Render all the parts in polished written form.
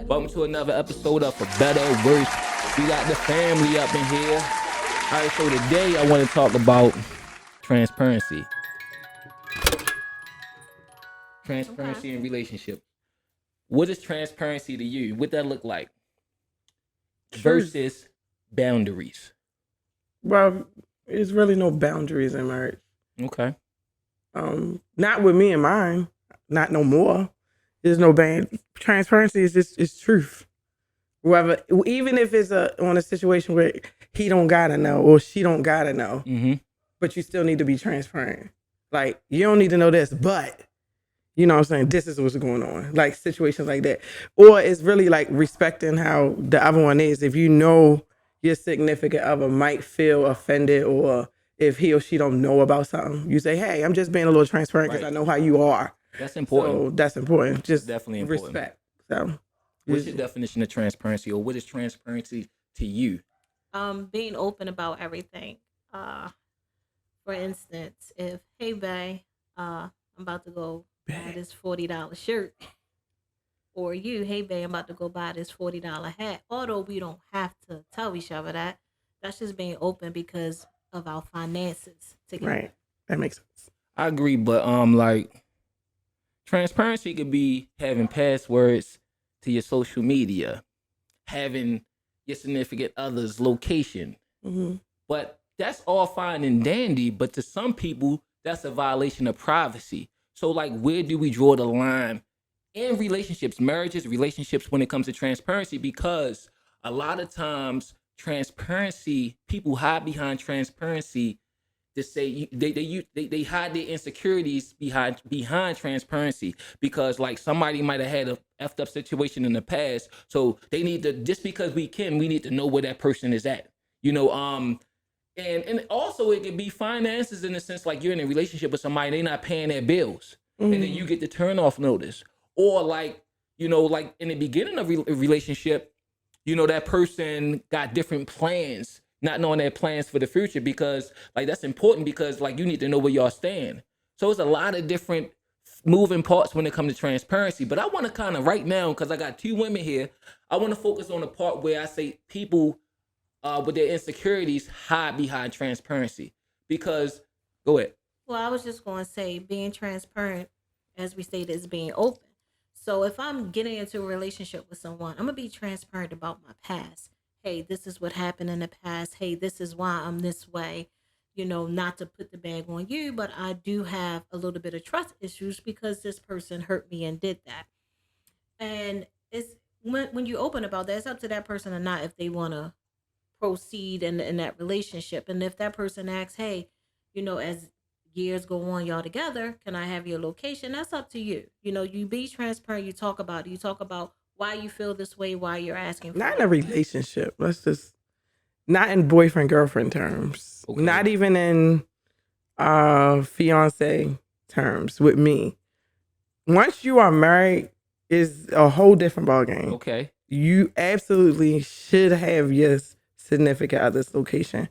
Welcome to another episode of For Better or Worse. We got the family up in here. All right, so today I want to talk about transparency. Transparency in relationships. What is transparency to you? What that look like? Versus boundaries. Well, there's really no boundaries in marriage. Okay. Not with me and mine. Not no more. There's no transparency is just it's truth. Whether even if it's on a situation where he don't gotta know or she don't gotta know, but you still need to be transparent. Like, you don't need to know this, but you know what I'm saying, this is what's going on. Like situations like that. Or it's really like respecting how the other one is. If you know your significant other might feel offended, or if he or she don't know about something, you say, hey, I'm just being a little transparent because I know how you are. That's important. So that's important. Just definitely important. Respect. So what's your definition of transparency, or what is transparency to you? Being open about everything. For instance, if, hey bae, I'm about to go buy this $40 shirt. Or you, hey babe, I'm about to go buy this $40 hat. Although we don't have to tell each other that. That's just being open because of our finances together. Right. That makes sense. I agree, but like transparency could be having passwords to your social media, having your significant other's location. But that's all fine and dandy, but to some people, that's a violation of privacy. So like, where do we draw the line in relationships, marriages, relationships, when it comes to transparency? Because a lot of times transparency, people hide behind transparency to say they hide their insecurities behind transparency, because like somebody might have had a effed up situation in the past, so they need to, just because we need to know where that person is at, you know. And also it could be finances, in the sense like you're in a relationship with somebody, they not paying their bills, and then you get the turn off notice. Or like, you know, like in the beginning of a relationship, you know, that person got different plans, not knowing their plans for the future, because like that's important, because like you need to know where y'all stand. So it's a lot of different moving parts when it comes to transparency. But I want to kind of right now, because I got two women here, I want to focus on the part where I say people with their insecurities hide behind transparency. Because, go ahead. Well, I was just going to say, being transparent, as we stated, is being open. So if I'm getting into a relationship with someone, I'm going to be transparent about my past. Hey, this is what happened in the past. Hey, this is why I'm this way. You know, not to put the bag on you, but I do have a little bit of trust issues because this person hurt me and did that. And it's when you open about that, it's up to that person or not if they want to proceed in that relationship. And if that person asks, hey, you know, as years go on, y'all together, can I have your location? That's up to you. You know, you be transparent. You talk about it. You talk about why you feel this way, why you're asking for not it. in a relationship. Let's just, not in boyfriend girlfriend terms. Okay. Not even in fiance terms with me. Once you are married, is a whole different ballgame. Okay. You absolutely should have your significant other's location.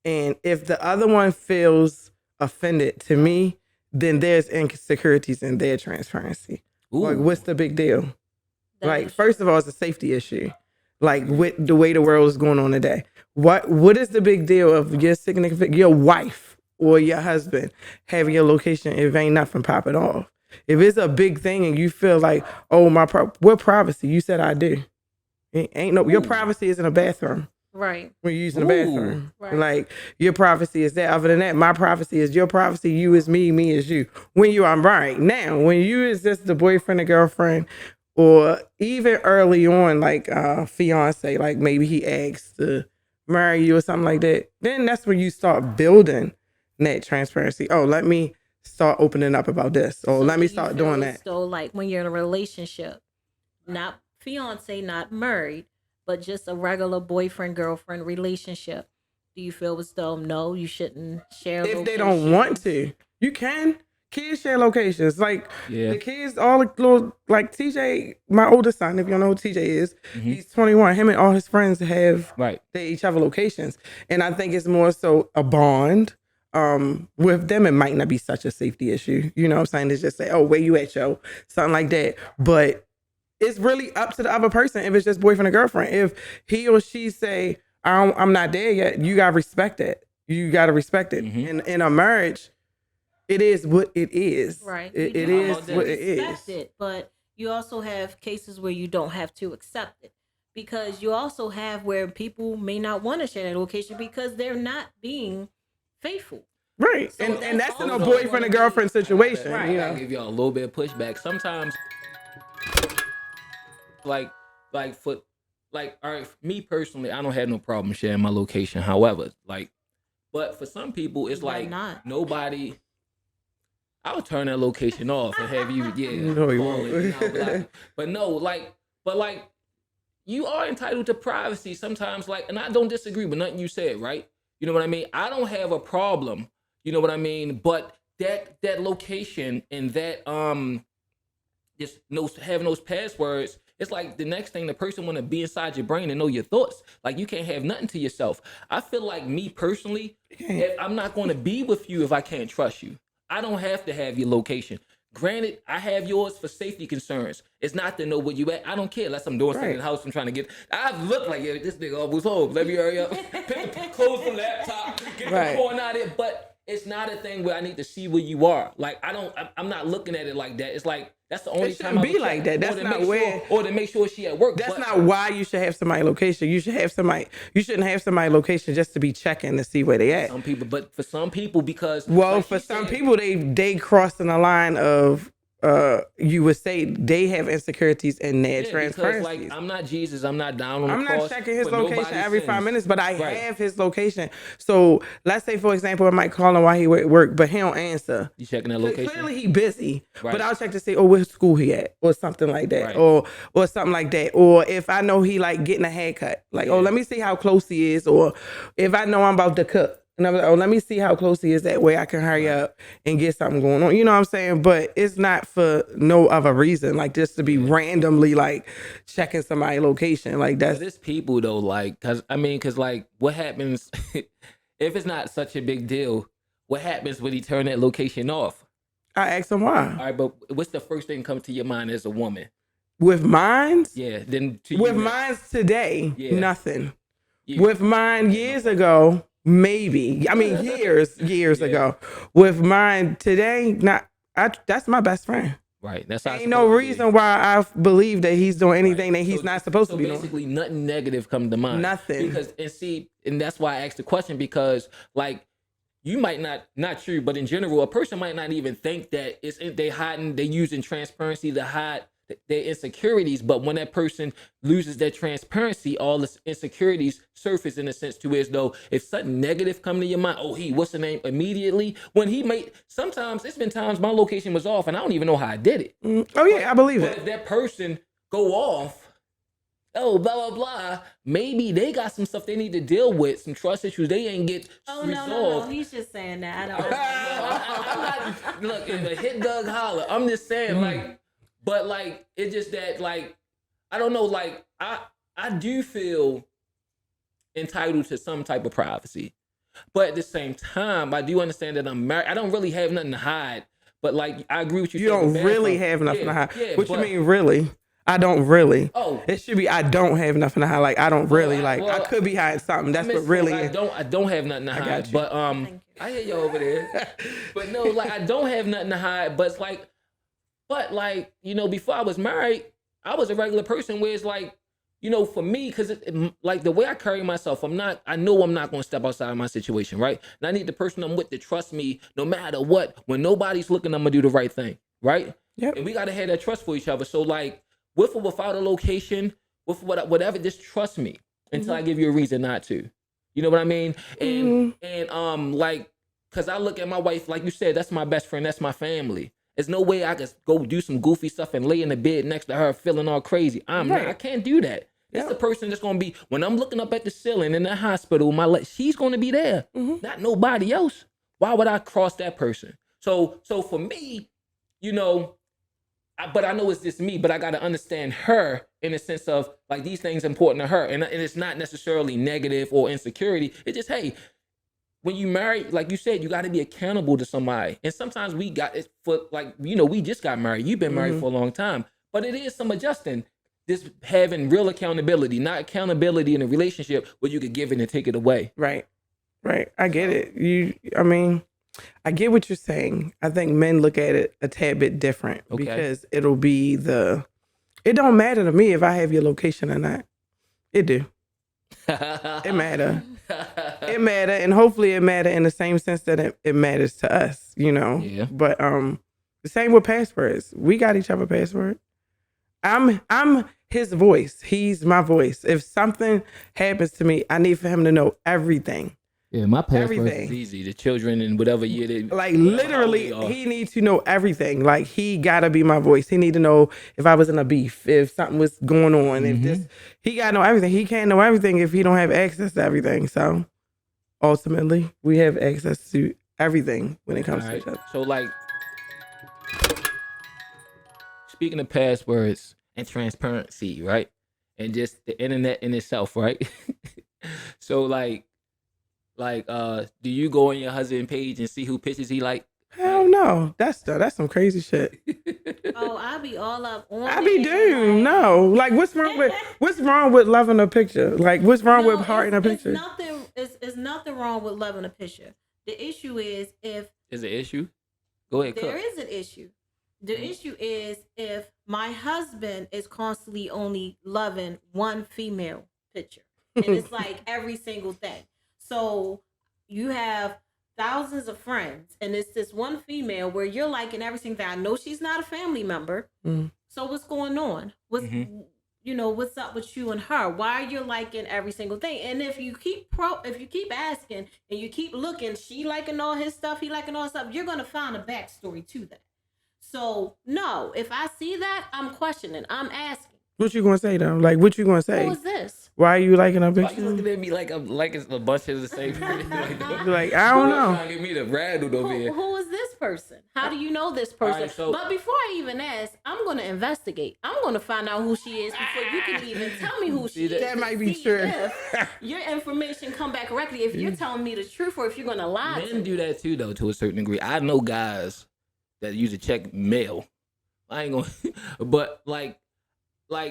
And if the other one feels offended, to me, then there's insecurities in their transparency. Ooh. Like, what's the big deal? Like, first of all, it's a safety issue. Like, with the way the world is going on today. What is the big deal of your significant, your wife or your husband having your location if ain't nothing popping off? If it's a big thing and you feel like, oh, what privacy? You said I do. Ain't no, your privacy is in a bathroom. Right. When you're using the bathroom. Right. Like, your privacy is that. Other than that, my privacy is your privacy. You is me, me is you. When you are married. Now, when you is just the boyfriend or girlfriend, or even early on, like fiance, like maybe he asks to marry you or something like that, then that's when you start building that transparency. Oh, let me start opening up about this. Or let me start doing that. So like when you're in a relationship, not fiance, not married, but just a regular boyfriend, girlfriend relationship, do you feel as though, no, you shouldn't share if locations? They don't want to. You can. Kids share locations. Like, the kids, all the little, like TJ, my oldest son, if you don't know who TJ is, he's 21. Him and all his friends have each other locations. And I think it's more so a bond, with them, it might not be such a safety issue. You know what I'm saying? It's just say, oh, where you at, yo? Something like that. But it's really up to the other person if it's just boyfriend or girlfriend. If he or she say, I'm not there yet, you gotta respect it. You gotta respect it. In a marriage, it is what it is. Right. It You is have to what it is. respect it, but you also have cases where you don't have to accept it. Because you also have where people may not want to share that location because they're not being faithful. Right. So and that's in a also boyfriend and girlfriend situation. Right. You know? I give y'all a little bit of pushback. Sometimes, like for like, all right, me personally, I don't have no problem sharing my location. However, like, but for some people, it's Why like not? nobody. I would turn that location off and have you, No, you call won't. it, you know, but no, like, you are entitled to privacy sometimes, like, and I don't disagree with nothing you said, right? You know what I mean? I don't have a problem, you know what I mean? But that location and that just having those passwords, it's like the next thing the person want to be inside your brain and know your thoughts. Like, you can't have nothing to yourself. I feel like, me personally, if I'm not going to be with you if I can't trust you. I don't have to have your location. Granted, I have yours for safety concerns. It's not to know where you at. I don't care unless I'm doing something in the house. I'm trying to get. I've looked like, yeah, this nigga almost home. Let me hurry up. Close the laptop. Get the porn out of it. But it's not a thing where I need to see where you are. Like, I'm not looking at it like that. It's like, that's the only time I be like that. That's not where. Or to make sure she at work. That's not why you should have somebody location. You should have somebody. You shouldn't have somebody location just to be checking to see where they at. Some people, but for some people, because for some people, they crossing the line of. You would say they have insecurities in their transparency. Like, I'm not Jesus. I'm not down on the cross. I'm not checking his location every 5 sins. minutes, but I have his location. So let's say, for example, I might call him while he at work, but he don't answer. You checking that location? Clearly he busy, but I'll check to see, where's school he at, or something like that, or something like that. Or if I know he like getting a haircut, like, let me see how close he is. Or if I know I'm about to cook. And I'm like, let me see how close he is. That way I can hurry up and get something going on. You know what I'm saying? But it's not for no other reason. Like, just to be randomly like checking somebody's location. Like, that's there's people though, like, cause like, what happens if it's not such a big deal? What happens when he turn that location off? I ask him why. All right, but what's the first thing comes to your mind as a woman? With mines? Yeah. Then with mines today, nothing. Yeah. With mine years ago. Maybe. I mean, years ago. With mine today, that's my best friend. Right. That's ain't no reason why I believe that he's doing anything that he's not supposed to be doing. Basically, nothing negative comes to mind. Nothing. And that's why I asked the question, because like, you might not true, but in general, a person might not even think that they using transparency to hide their insecurities, but when that person loses their transparency, all the insecurities surface in a sense to as though if something negative come to your mind, what's the name immediately? When sometimes it's been times my location was off and I don't even know how I did it. I believe it. If that person go off, blah blah blah, maybe they got some stuff they need to deal with, some trust issues they ain't get resolved. No, he's just saying that. I don't. I'm not, look, if a hit Doug holler, I'm just saying like. But like, it's just that like, I don't know, like I do feel entitled to some type of privacy, but at the same time, I do understand that I'm married. I don't really have nothing to hide, but like, I agree with you. You don't really have nothing to hide. Yeah, what you mean, really? I don't really. It should be I don't have nothing to hide. Like, I don't really. I could be hiding something. That's what really. I don't have nothing to hide. But I hear you over there. But no, like, I don't have nothing to hide. But it's like. But like, you know, before I was married, I was a regular person where it's like, you know, for me, because like the way I carry myself, I know I'm not going to step outside of my situation, right? And I need the person I'm with to trust me no matter what. When nobody's looking, I'm going to do the right thing, right? Yep. And we got to have that trust for each other. So like, with or without a location, with whatever, just trust me until I give you a reason not to. You know what I mean? And like, because I look at my wife, like you said, that's my best friend, that's my family. There's no way I could go do some goofy stuff and lay in the bed next to her feeling all crazy. I can't do that. It's the person that's going to be, when I'm looking up at the ceiling in the hospital, she's going to be there, not nobody else. Why would I cross that person? So for me, you know, but I know it's just me, but I got to understand her in the sense of like, these things important to her. And it's not necessarily negative or insecurity. It's just, hey, when you marry, like you said, you got to be accountable to somebody. And sometimes we got it for like, you know, we just got married. You've been married for a long time, but it is some adjusting. Just having real accountability, not accountability in a relationship where you could give it and take it away. Right. I get it. I mean, I get what you're saying. I think men look at it a tad bit different because it'll be it don't matter to me if I have your location or not. It do. It matter. It matter. And hopefully it matter in the same sense that it matters to us, you know? Yeah. But the same with passwords. We got each other password. I'm his voice. He's my voice. If something happens to me, I need for him to know everything. Yeah, my password is easy. The children and whatever year they like literally he needs to know everything. Like he gotta be my voice. He need to know if I was in a beef, if something was going on, if this he gotta know everything. He can't know everything if he don't have access to everything. So ultimately we have access to everything when it comes to each other. So like speaking of passwords and transparency, right? And just the internet in itself, right? So like, do you go on your husband's page and see who pictures he like? Hell no. That's some crazy shit. Oh, I be all up on I be doomed. No. Like what's wrong with loving a picture? Like what's wrong with hearting a picture? It's nothing wrong with loving a picture. The issue is Is it an issue? Go ahead, there is an issue. The issue is if my husband is constantly only loving one female picture. And it's like every single thing. So you have thousands of friends and it's this one female where you're liking everything that I know she's not a family member. So what's going on? What's up with you and her? Why are you liking every single thing? And if you keep asking and you keep looking, she liking all his stuff, he liking all his stuff, you're gonna find a backstory to that. So no, if I see that, I'm questioning. I'm asking. What you gonna say though? Like what you gonna say? Who is this? Why are you liking a picture? Why you looking at me like it's a bunch of the same people? Like I don't know. Trying to get me the rattled over here. Who is this person? How do you know this person? Right, so, but before I even ask, I'm gonna investigate. I'm gonna find out who she is before you can even tell me who she is. That might be true. If your information come back correctly, if you're telling me the truth or if you're gonna lie. Men do that too, though, to a certain degree. I know guys that use to check mail. I ain't gonna, but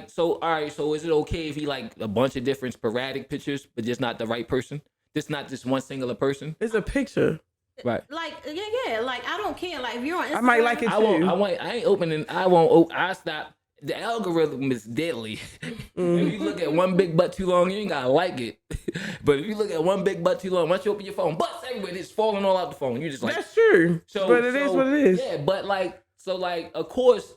so all right. So is it okay if he like a bunch of different sporadic pictures, but just not the right person? Just not just one singular person. It's a picture, right? Like yeah. Like I don't care. Like if you're on Instagram, I might like it too. I ain't opening. I won't. I stop. The algorithm is deadly. If you look at one big butt too long, you ain't gotta like it. But if you look at one big butt too long, once you open your phone, butts everywhere, it's falling all out the phone. You just like that's true. But it is what it is. Yeah, but of course,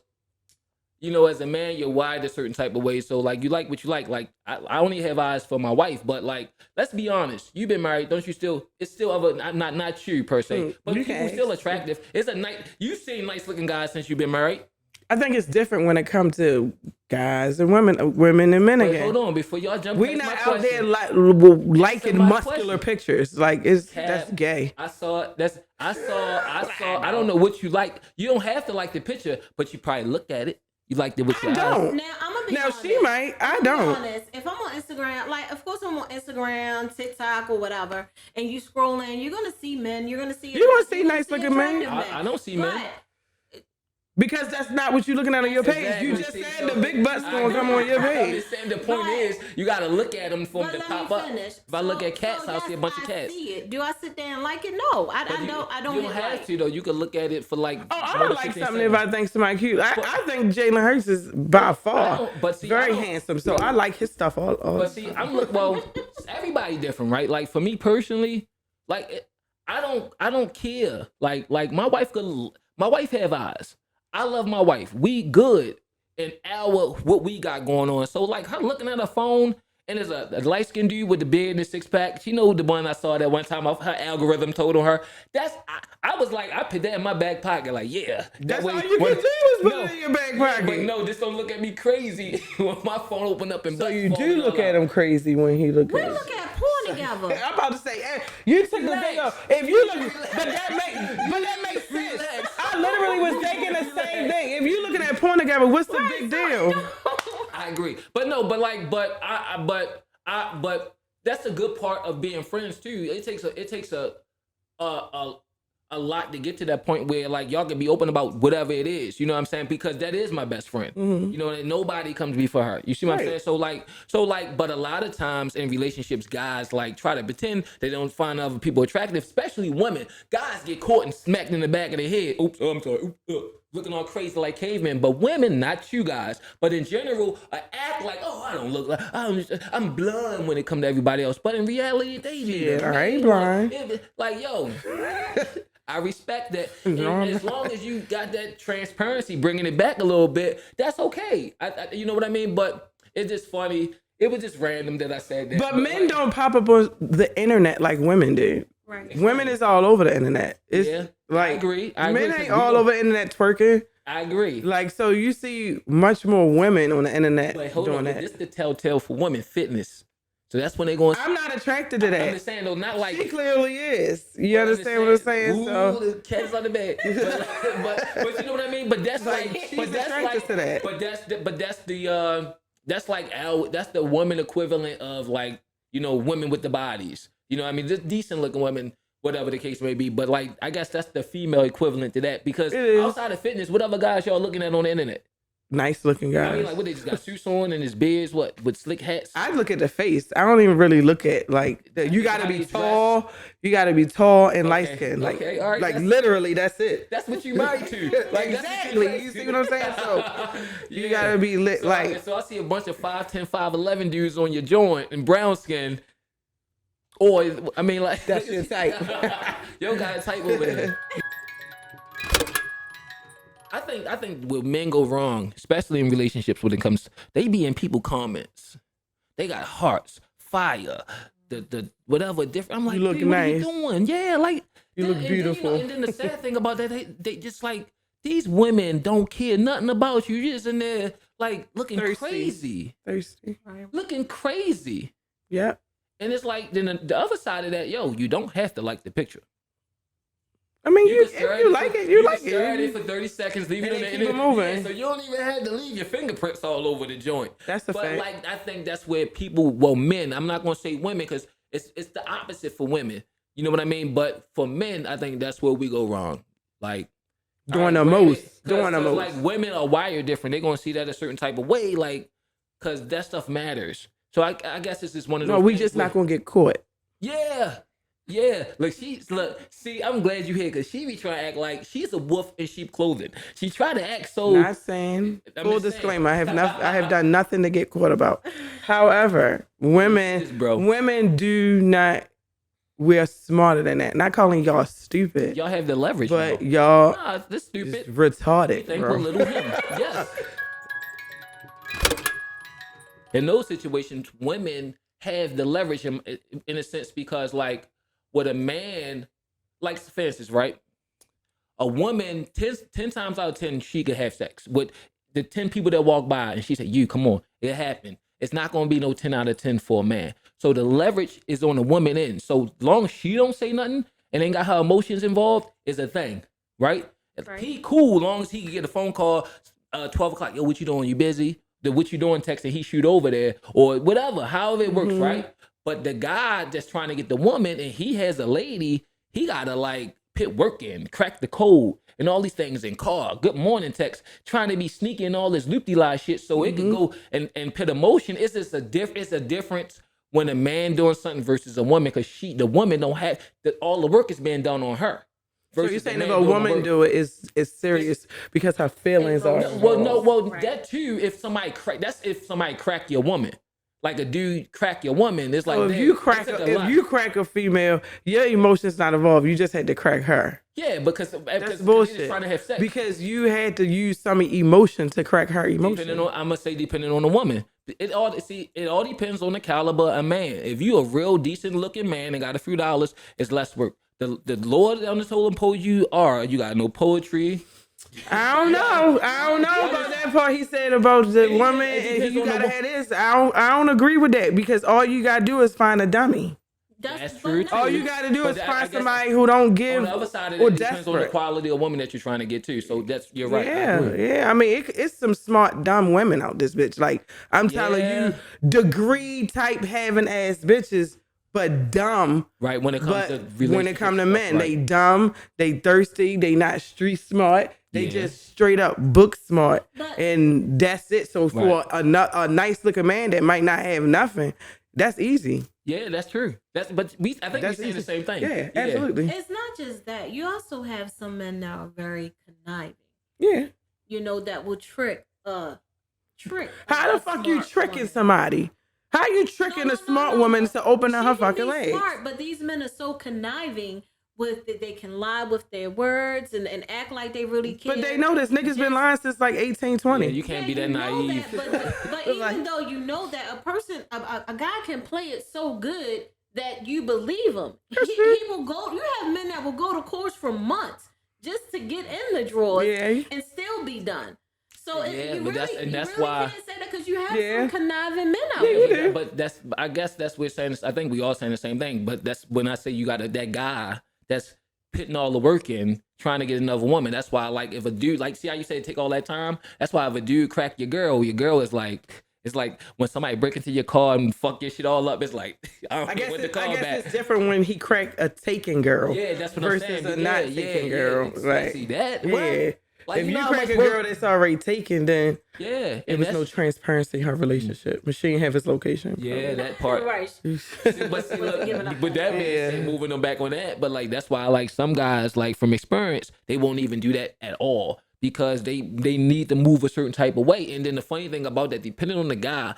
you know, as a man, you're wired a certain type of way. So like you like what you like. Like I only have eyes for my wife, but like let's be honest, you've been married, don't you? It's still other not you per se, but people still attractive. It's you've seen nice looking guys since you've been married. I think it's different when it comes to guys and women and men again. Hold on, before y'all jump. We not out there liking muscular pictures. Like that's gay. I saw. I don't know what you like. You don't have to like the picture, but you probably looked at it. You liked it with your eyes. Don't. Now I'm gonna be honest. She might. I don't. Honest. If I'm on Instagram, like of course I'm on Instagram, TikTok, or whatever, and you scrolling, you're gonna see men. You're gonna see nice looking men. I don't see men. Because that's not what you're looking at on your page. Exactly. You just said the big butt's gonna come on your page. I'm just saying the point is you gotta look at them for them to pop up. If I look at cats, I'll see a bunch of cats. Do I sit there and like it? No, I don't. You don't have to though. You can look at it for like. Oh, I don't like something if I think somebody cute. I think Jalen Hurts is by far very handsome. So I like his stuff all. But see, everybody different, right? Like for me personally, like I don't care. Like my wife have eyes. I love my wife. We good in what we got going on. So like her looking at her phone and there's a light skinned dude with the beard and the six pack. She know the one I saw that one time. Her algorithm told on her. I was like, I put that in my back pocket. Like, yeah. That's all you can do is put it in your back pocket. But no, just don't look at me crazy when my phone open up and. So you do look at him crazy when he look at. We look at porn together. I'm about to say, you took the video. If you look, but that makes sense. I literally was thinking the same thing. If you looking at porn together, what's the big deal? I agree, but that's a good part of being friends too. It takes a lot to get to that point where like y'all can be open about whatever it is. You know what I'm saying? Because that is my best friend. You know, and nobody comes before her. You see what I'm saying? So like, but a lot of times in relationships, guys like try to pretend they don't find other people attractive, especially women. Guys get caught and smacked in the back of the head. Oops, oh, I'm sorry. Oops, looking all crazy like cavemen. But women, not you guys, but in general, act like, oh, I don't look like I'm blind when it comes to everybody else. But in reality, they be I ain't blind. Like, yo. I respect that. And as long as you got that transparency, bringing it back a little bit, that's okay. You know what I mean? But it's just funny. It was just random that I said that. But men don't pop up on the internet like women do. Right. Women is all over the internet. Yeah, I agree. Men ain't all over the internet twerking. I agree. Like, so you see much more women on the internet doing that. This is the telltale for women, fitness. So that's when they're going. I'm not attracted to that. I'm just saying though, not like she clearly is. You understand what I'm saying? Ooh, so the cat's on the bed. But you know what I mean. But that's like, she's attracted to that. That's the woman equivalent of like, you know, women with the bodies. You know what I mean? Just decent looking women, whatever the case may be. But like, I guess that's the female equivalent to that because outside of fitness, what other guys y'all looking at on the internet? Nice looking guys. I mean, like, what they just got suits on and his beards, what, with slick hats? I look at the face. I don't even really look at like you gotta be tall. Dressed. You gotta be tall and light skinned. Like, all right, like literally, that's it. That's what you married to. Like exactly. You see what I'm saying? So you gotta be lit. So I see a bunch of 5'10", 5'11" dudes on your joint and brown skin. Or I mean, like that's your type. Yo got a type over there. I think where men go wrong, especially in relationships when it comes, they be in people comments. They got hearts, fire, the whatever different. I'm like, you look what nice. Are you doing? Yeah, like you look beautiful. And then the sad thing about that, they just like these women don't care nothing about you. You're just in there like looking crazy, looking crazy. Yeah. And it's like then the other side of that, yo, you don't have to like the picture. I mean, if you like it, you like it. Stare at it for 30 seconds, leave it in there, and keep it moving. Yeah, so you don't even have to leave your fingerprints all over the joint. That's the fact. But like, I think that's where men. I'm not gonna say women because it's the opposite for women. You know what I mean? But for men, I think that's where we go wrong. Like doing the most. Like women are wired different. They're gonna see that a certain type of way, like because that stuff matters. So I guess it's just one of those. No, we just not gonna get caught. Yeah, see, I'm glad you here because she be trying to act like she's a wolf in sheep clothing. She try to act so. Not saying. Full disclaimer: I have done nothing to get caught about. However, women do not. We're smarter than that. Not calling y'all stupid. Y'all have the leverage, but y'all this stupid, retarded. Think bro. Little him. Yes. In those situations, women have the leverage in a sense because like. With a man, like for instance, right? A woman, 10 times out of 10, she could have sex. With the 10 people that walk by and she said, you, come on, it happened. It's not going to be no 10 out of 10 for a man. So the leverage is on the woman end. So long as she don't say nothing and ain't got her emotions involved, is a thing, right? He cool, long as he can get a phone call, 12 o'clock, yo, what you doing? You busy? The what you doing text and he shoot over there or whatever, however it works, right? But the guy that's trying to get the woman and he has a lady, he gotta like put work in, crack the code and all these things in car, good morning text, trying to be sneaky and all this loop-de-lie shit so it can go and put emotion. It's just a difference when a man doing something versus a woman because the woman don't have, all the work is being done on her. So you're saying if a woman do it, it's serious because her feelings are. That too, if somebody crack your woman. Like a dude crack your woman, it's like so if you crack a female, your emotions not involved. You just had to crack her. Yeah, because that's bullshit. Trying to have sex. Because you had to use some emotion to crack her emotion. I'm gonna say depending on the woman. It all depends on the caliber of man. If you a real decent looking man and got a few dollars, it's less work. The Lord on the totem pole you got no poetry. I don't know about that part he said about the woman and you gotta have this. I don't agree with that because all you gotta do is find a dummy. That's true too. All you gotta do is find somebody who don't give. On the other side of that, it depends on the quality of woman that you're trying to get to. So you're right. Yeah. I mean, it's some smart dumb women out this bitch. Like I'm telling you, degree type having ass bitches. but dumb. Right, when it comes But to when it relationships come to stuff, men, they right. dumb, they thirsty, they not street smart. They Yeah. just straight up book smart, But- and that's it. So for a nice looking man that might not have nothing, that's easy. Yeah, that's true. I think we're saying the same thing. Yeah, absolutely. It's not just that. You also have some men that are very conniving. Yeah. You know, that will trick. How a the fuck you smart tricking woman. somebody? How you tricking No, a smart woman to open up She her can fucking be legs? Smart, but these men are so conniving with that they can lie with their words and act like they really care. But they know this nigga's been lying since like 1820. Yeah, you can't be that naive. But even though you know that a person, a guy can play it so good that you believe him. He will go. You have men that will go to course for months just to get in the drawers and still be done. So that's why can't say that because you have Yeah. some conniving men out Yeah, you there. do. But I guess that's what we're saying. I think we all saying the same thing. But that's when I say you got that guy that's putting all the work in trying to get another woman. That's why, like, if a dude, like, see how you say it take all that time? That's why if a dude crack your girl is like, it's like when somebody break into your car and fuck your shit all up. It's like, I guess it's different when he cracked a taken girl. Yeah, that's what versus I'm saying. a not taken girl. Like, see that? yeah. Like, if you you know crack how a much girl that's already taken, then yeah, there was no transparency in her relationship. But she didn't have his location. Yeah, that part. Right. But that being said, moving them back on that, but like that's why like some guys like from experience they won't even do that at all because they need to move a certain type of way. And then the funny thing about that, depending on the guy,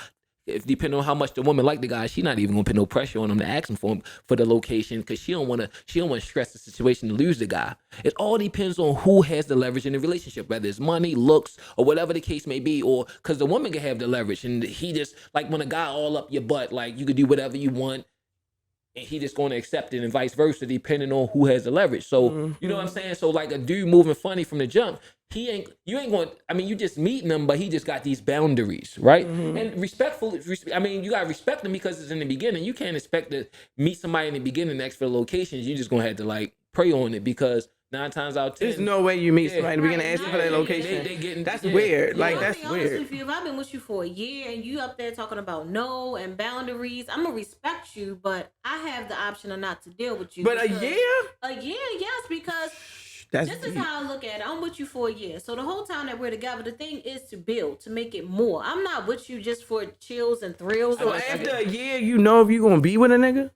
if depending on how much the woman like the guy, she not even gonna put no pressure on him to ask him for the location because she don't want to stress the situation to lose the guy. It all depends on who has the leverage in the relationship, whether it's money, looks, or whatever the case may be, or because the woman can have the leverage and he just like when a guy all up your butt, like you could do whatever you want. And he just going to accept it and vice versa, depending on who has the leverage. So, you know what I'm saying? So like a dude moving funny from the jump, you ain't going, I mean, you just meeting him, but he just got these boundaries, right? And you got to respect him because it's in the beginning. You can't expect to meet somebody in the beginning, ask for the locations. You just going to have to like pray on it because 9 times out of 10. There's no way you meet somebody to begin to ask for their location. That's weird. Like, that's weird. With you, if I've been with you for a year and you up there talking about no and boundaries, I'm going to respect you, but I have the option of not to deal with you. But a year? A year, yes, because this is how I look at it. I'm with you for a year. So the whole time that we're together, the thing is to build, to make it more. I'm not with you just for chills and thrills. So after a year, you know if you're going to be with a nigga?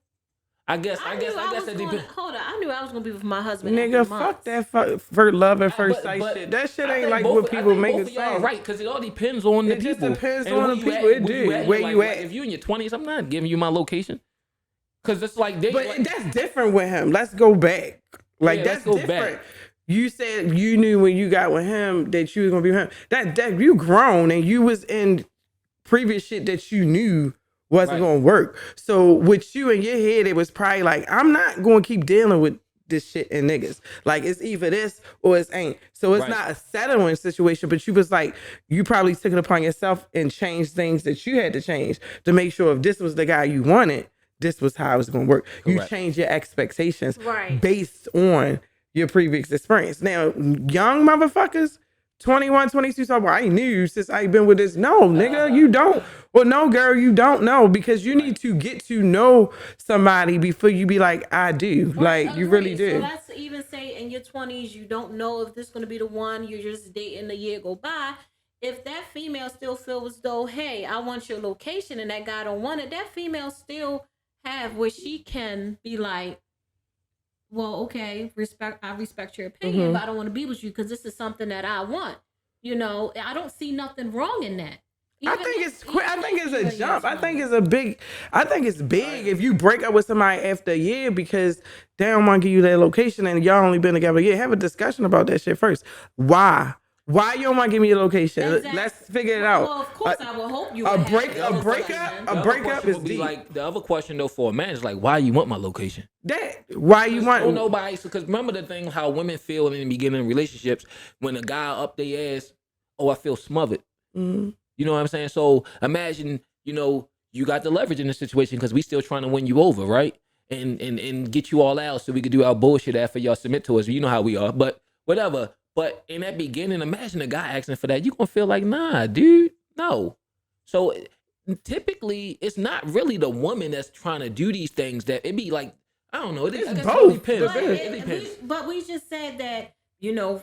I guess that depends. Hold on, I knew I was gonna be with my husband. Nigga, fuck that for love at first sight shit. That shit ain't like what people make it sound. Right, because it all depends on the people. It just depends on the people. It do. Where you at? If you in your 20s, I'm not giving you my location. Because it's like that's different with him. Let's go back. Like that's different. Back. You said you knew when you got with him that you was gonna be with him. That you grown and you was in previous shit that you knew wasn't gonna work. So with you in your head, it was probably like, I'm not gonna keep dealing with this shit and niggas. Like it's either this or it ain't. So it's not a settling situation, but you was like, you probably took it upon yourself and changed things that you had to change to make sure if this was the guy you wanted, this was how it was gonna work. Correct. You changed your expectations based on your previous experience. Now, young motherfuckers, 21, 22, so I knew since I been with this. No, nigga, you don't. Well, no, girl, you don't know because you need to get to know somebody before you be like, I do. Like, you really do. So that's to even say in your 20s, you don't know if this is going to be the one. You're just dating a year go by. If that female still feels as though, hey, I want your location and that guy don't want it, that female still have where she can be like, well, okay, I respect your opinion, but I don't want to be with you because this is something that I want. You know, I don't see nothing wrong in that. I think it's a jump. I think it's big if you break up with somebody after a year because they don't want to give you their location and y'all only been together a year. Have a discussion about that shit first. Why you don't want to give me your location? Exactly. Let's figure it out. Well, of course, I will hope you. A breakup is deep. Like the other question though for a man is like, why you want my location? Why you want? Nobody. Because remember the thing how women feel in the beginning of relationships when a guy up their ass. Oh, I feel smothered. Mm-hmm. You know what I'm saying? So imagine, you got the leverage in the situation because we still trying to win you over, right? And get you all out so we could do our bullshit after y'all submit to us. You know how we are, but whatever. But in that beginning, imagine a guy asking for that. You gonna feel like, nah, dude, no. So typically it's not really the woman that's trying to do these things. That it be like, I don't know. It's I guess both. It depends. But, It depends. but we just said that, you know,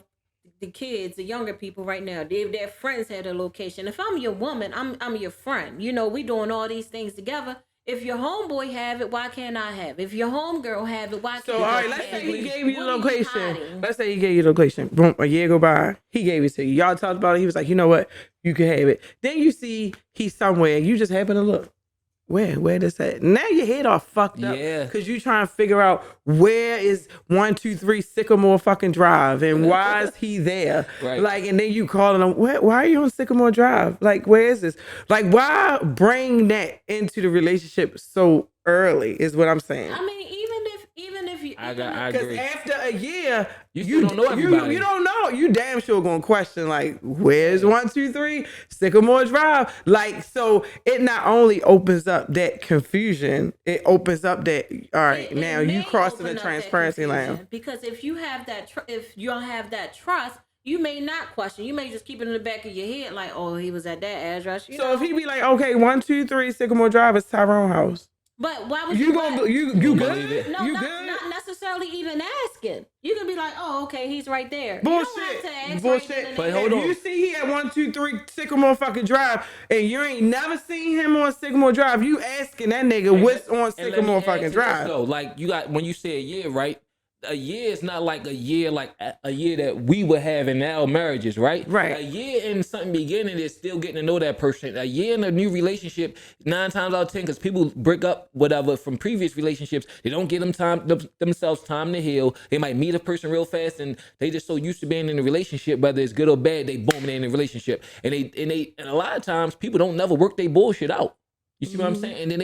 the kids, the younger people right now, their friends had a location. If I'm your woman, I'm your friend. You know, we doing all these things together. If your homeboy have it, why can't I have it? If your homegirl have it, why can't So, all I right, let's have say he it? gave you the What are you location. hiding? Let's say he gave you the location. Boom, a year go by. He gave it to you. Y'all talked about it. He was like, you know what? You can have it. Then you see he's somewhere. You just happen to look. Where this at? Now your head all fucked up. Yeah. Because you trying to figure out where is 123 Sycamore fucking Drive and why is he there? Right. Like, and then you calling him, why are you on Sycamore Drive? Like, where is this? Like, why bring that into the relationship so early is what I'm saying. I mean, even if you, I Because agree. after a year, You still don't know everybody. You don't know. You damn sure gonna question like, where's 123 Sycamore Drive? Like, so it not only opens up that confusion, it opens up that all right. It now you may crossing open the up that transparency confusion, line. because if you have that, if you don't have that trust, you may not question. You may just keep it in the back of your head, like, oh, he was at that address. You So know? if he be like, okay, 123 Sycamore Drive is Tyrone house. But why would You gonna you Believe good? it. No, You not, good? not necessarily even asking. You can be like, oh, okay, he's right there. Bullshit. You don't have to ask Bullshit. right then and But there. hold If on. you see he at 123 Sycamore fucking Drive and you ain't never seen him on Sycamore Drive, you asking that nigga what's on And let me Sycamore add fucking to this, Drive. though. Like you got when you say a year, right? A year is not like a year that we would have in our marriages, right? Right. A year in something beginning is still getting to know that person. A year in a new relationship, 9 times out of 10, because people break up whatever from previous relationships, they don't give themselves time to heal. They might meet a person real fast, and they just so used to being in a relationship, whether it's good or bad, they boom, they're in a relationship, and a lot of times people don't never work their bullshit out. You see what I'm saying? And then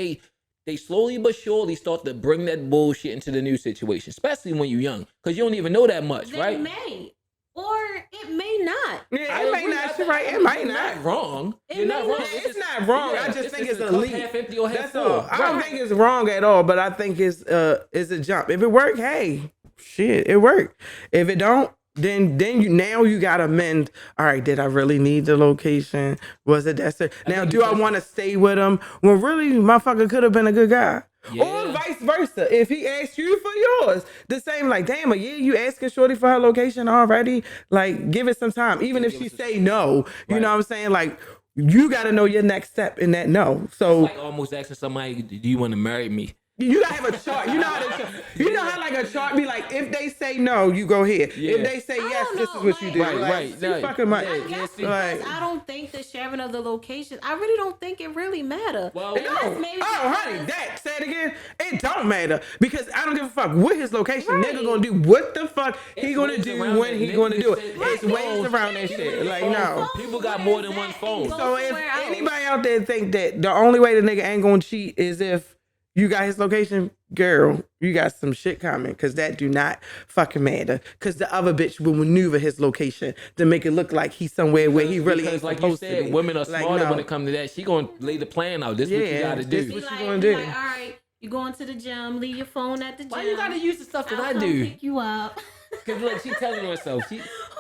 they slowly but surely start to bring that bullshit into the new situation, especially when you're young, because you don't even know that much, They right? may, or it may not. Yeah, I it might agree. not. I You're right. think It might you're not. wrong. It You're not may wrong. not. It's not wrong. I just think it's the a cup leap. half empty or half That's full. all. I don't think it's wrong at all, but I think it's a jump. If it work, hey, shit, it worked. If it don't, then you gotta mend. All right, did I really need the location? Was it that? Now, think do I because- want to stay with him? Well, really, motherfucker could have been a good guy. Yeah. Or vice versa. If he asked you for yours, the same, like, damn, a year you asking Shorty for her location already? Like, give it some time. Even if she say no, you know what I'm saying? Like, you got to know your next step in that no. So Like almost asking somebody, "Do you want to marry me?" you gotta have a chart. You know how like a chart be like, if they say no, you go here. Yeah. If they say I yes, don't this know, is what you like- do. Right, Like, right. see Right. fucking much. I Yeah, guess see. because Like- I don't think the sharing of the location, I really don't think it really matter. Well, It don't. Maybe Oh, honey, because- that say it again. It don't matter because I don't give a fuck what his location. Right. Nigga gonna do what the fuck he It's gonna ways do around when that. he Nigga gonna do it. just said- It's Right. ways around that shit. Like no. People got more than one phone. So if somewhere else. anybody out there think that the only way the nigga ain't gonna cheat is if you got his location, girl, you got some shit coming because that do not fucking matter. Because the other bitch will maneuver his location to make it look like he's somewhere where he really ain't Because, like you supposed to said, be. women are Like, smarter no. when it comes to that. She gonna lay the plan out. This is what you Yeah, gotta this do. what Be you like, gonna be do? like, all right, you going to the gym, leave your phone at the gym. Why you gotta use the stuff that I'll I come do? pick you up. Cause look, she telling herself,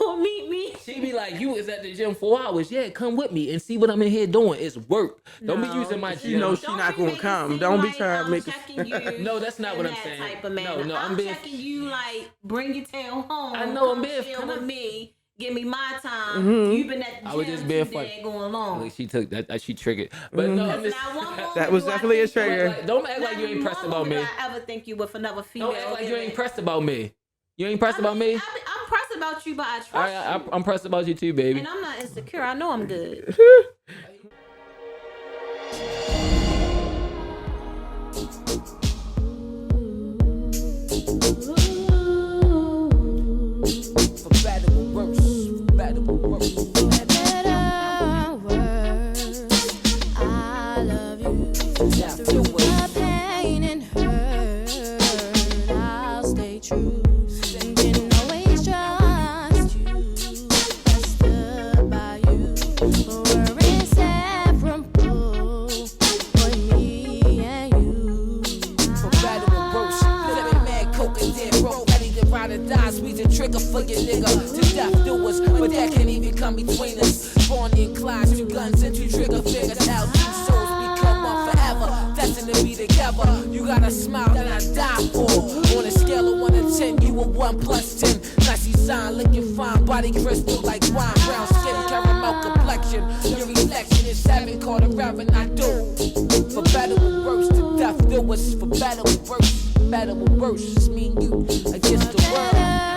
Or meet me. she be like, "You was at the gym 4 hours. Yeah, come with me and see what I'm in here doing. It's work. Don't be No, using my she gym." knows she Don't not be gonna making come. it Don't be seem trying to like make I'm it. checking you No, that's not in what I'm that saying. Type of No, manner. no, I'm I'm being- checking you like bring your tail home. I know, I'm come being chill funny. with me. Give me my time. Mm-hmm. You've been at the I gym was just being too funny. dead going long. Like she took that she triggered. But no, I'm Because just, not one moment That was do I definitely a think you- trigger. Like, don't act like not you ain't pressed one about me. moment do I ever think you with another female. Don't act like you giving- ain't pressed about me. You ain't pressed about me. I'm pressed about you, but I trust you. I'm pressed about you too, baby. And I'm not insecure. I know I'm good. For better or worse, for better or worse. Better words. I love you. Yeah, Through the pain and hurt, I'll stay true. And can always trust you. I stood by you. We're inseparable. For me and you. For better or worse, living mad, coke and dead broke, ready to ride or die, squeeze the trigger for your nigga. To death do us, but that can't even come between us. Bonnie and Clyde, 2 guns and 2 trigger fingers. How 2 souls be one forever, destined to be together. You got a smile that I die for. On a scale of 1 to 10, you a 1 plus 10. Nicey sign, looking fine, body crystal like wine, brown skin, caramel complexion. Your reflection is heaven, call the reverend I do. For better or worse, to death do us. For better or worse, it's me and you against the world.